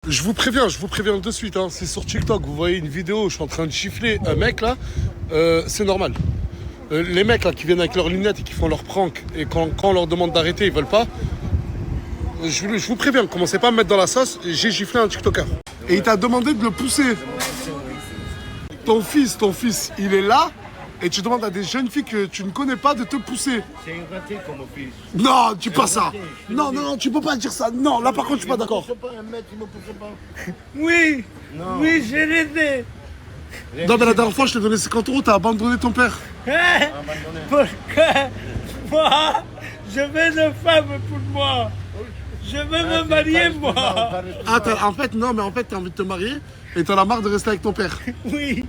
Je vous préviens de suite, hein. Si sur TikTok vous voyez une vidéo où je suis en train de gifler un mec là, c'est normal. Les mecs là qui viennent avec leurs lunettes et qui font leur prank et quand on leur demande d'arrêter ils veulent pas. Je vous préviens, commencez pas à me mettre dans la sauce, j'ai giflé un TikToker. Et il t'a demandé de le pousser. Ton fils, il est là et tu demandes à des jeunes filles que tu ne connais pas de te pousser. C'est une gâterie comme mon fils. Non, dis pas ça. Non, tu peux pas dire ça. Non, là par contre je suis pas d'accord. Il me pousse pas, un mètre, il me pousse pas. Oui, Non. oui, je l'ai aidé. Non mais la dernière fois je t'ai donné 50 €, t'as abandonné ton père. Hein? Parce que moi, je veux une femme pour moi. Je veux me marier, moi. Ah, en fait t'as envie de te marier et t'en as marre de rester avec ton père. Oui.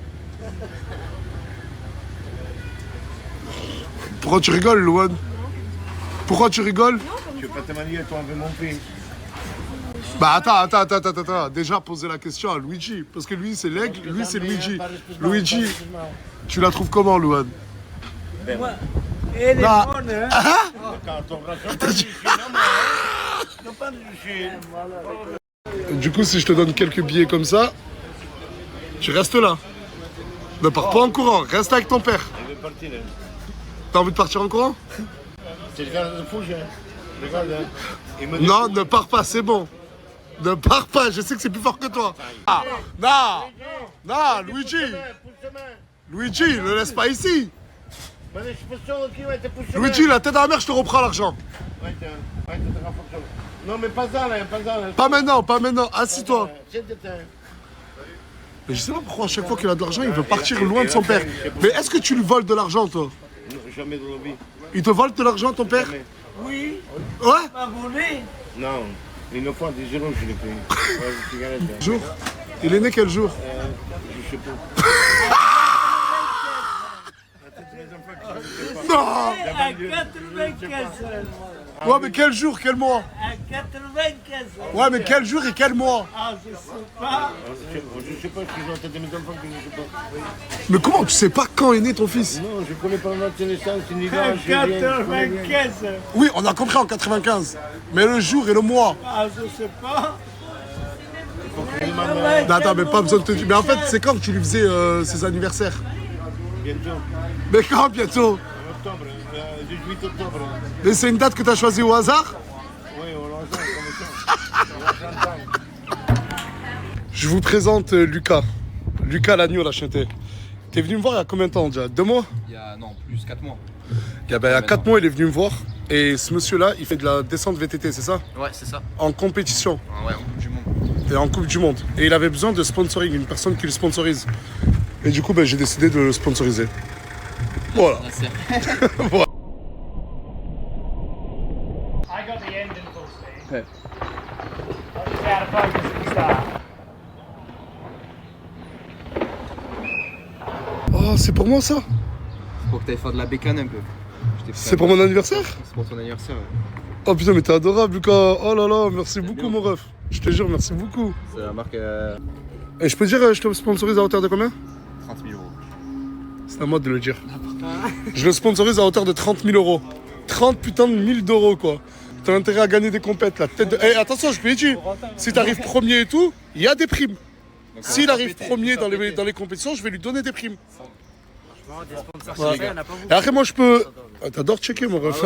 Pourquoi tu rigoles, Louane? Pourquoi tu rigoles? Tu peux pas te marier toi avec mon fils. Bah attends. Déjà poser la question à Luigi. Parce que lui c'est l'aigle, lui c'est Luigi. Luigi, tu la trouves comment, Louane? Moi, elle est Bah. bonne, hein? Quand on raconte pas du chien, non, pas du chien. Du coup, si je te donne quelques billets comme ça, tu restes là. Ne pars pas en courant, reste avec ton père. Il veut partir. Hein. T'as envie de partir en courant? C'est le gars de fouge. Hein. Regarde. Hein. Il me dit- Non, ne pars pas, c'est bon. Ne pars pas, je sais que c'est plus fort que toi. Ah, non, Luigi. Luigi, ne laisse pas ici. Luigi, la tête à la mer, je te reprends l'argent. Non, mais pas ça, là, pas ça. Là. Pas maintenant, assis-toi. Siéntate. Mais je sais pas pourquoi à chaque fois qu'il a de l'argent, il veut partir loin de son père. Mais est-ce que tu lui voles de l'argent, toi? Non, jamais de la vie. Il te vole de l'argent, ton père? Jamais. Oui, Ouais? ma volée. Non, une fois, 10 euros, je l'ai pris. Ouais, cigarette. Hein. Jour? Il est né quel jour? Je sais pas. Non! À 95. Ouais, mais quel jour, quel mois? À 95. Ouais, mais quel jour et quel mois? Ah, je sais pas. Je sais pas, je suis dans la tête de mes enfants que je sais pas. Mais comment tu sais pas quand est né ton fils? Non, je connais pas notre naissance, ni À l'âge, rien, je connais rien. 95. Oui, on a compris en 95. Mais le jour et le mois. Ah, je sais pas. Attends, mais pas besoin de te dire. Mais en fait, c'est quand que tu lui faisais ses anniversaires? Bientôt, Mais quand bientôt? en octobre, 18 octobre. Mais c'est une date que tu as choisie au hasard? Oui, on lance comme ça. Je vous présente Lucas. Lucas l'agneau, la chanté. T'es venu me voir il y a combien de temps déjà? 2 mois? Il y a, non, plus 4 mois. Il y a 4 mois, il est venu me voir. Et ce monsieur-là, il fait de la descente VTT, c'est ça? Ouais, c'est ça. En compétition. Ah ouais, en Coupe du Monde. Et en Coupe du Monde. Et il avait besoin de sponsoring, une personne qui le sponsorise. Et du coup, j'ai décidé de le sponsoriser. Voilà. Voilà. I got the end in full speed. Okay. Stay out of focus at the start. Oh, c'est pour moi ça? Pour que t'ailles faire de la bécane un peu. Je t'ai fait C'est pour mon anniversaire? C'est pour ton anniversaire. Ouais. Oh putain, mais t'es adorable, Lucas. Oh là là, merci beaucoup, mon ref. Je te jure, merci beaucoup. C'est la marque Et je peux dire, je te sponsorise à hauteur de combien? 30 000 euros. C'est à moi de le dire. Je le sponsorise à hauteur de 30 000 euros. 30 putain de 1000 d'euros, quoi. T'as intérêt à gagner des compètes, la tête de... Eh, attention, je peux lui dire, si t'arrives premier et tout, il y a des primes. S'il arrive premier dans les compétitions, je vais lui donner des primes. Ouais. Et après, moi, je peux... Ah, t'adores checker, mon ref.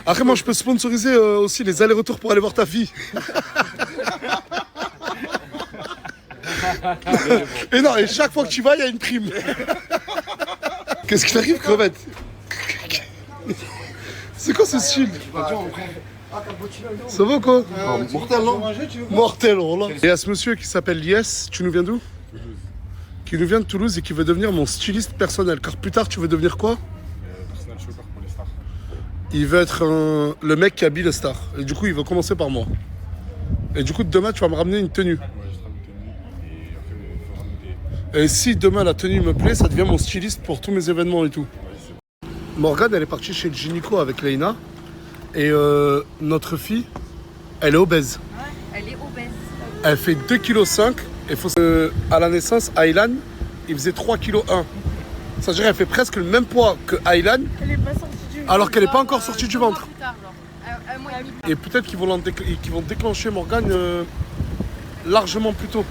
Après, moi, je peux sponsoriser aussi les allers-retours pour aller voir ta fille. Et non, et chaque fois que tu vas, il y a une prime. Qu'est-ce qui t'arrive, crevette? C'est quoi ce style? Ça va quoi? Mortel, non? Mortel, oh là. Et il y a ce monsieur qui s'appelle Lies, tu nous viens d'où? Qui nous vient de Toulouse et qui veut devenir mon styliste personnel. Car plus tard, tu veux devenir quoi? Personal shopper pour les stars. Il veut être le mec qui habille les stars. Et du coup, il veut commencer par moi. Et du coup, demain, tu vas me ramener une tenue. Ouais, je serai une tenue et après, il faudra monter. Et si demain la tenue me plaît, ça devient mon styliste pour tous mes événements et tout. Morgane, elle est partie chez le gynéco avec Leïna. Et notre fille, elle est obèse. Ouais, elle est obèse. Elle fait 2,5 kg. Et faut à la naissance, Aylan, il faisait 3,1 kg. Ça veut dire qu'elle fait presque le même poids que Aylan. Elle est pas sortie du ventre. Alors qu'elle est pas encore sortie du ventre. Plus tard, genre. Un mois et demi. Et peut-être qu'ils vont déclencher Morgane largement plus tôt.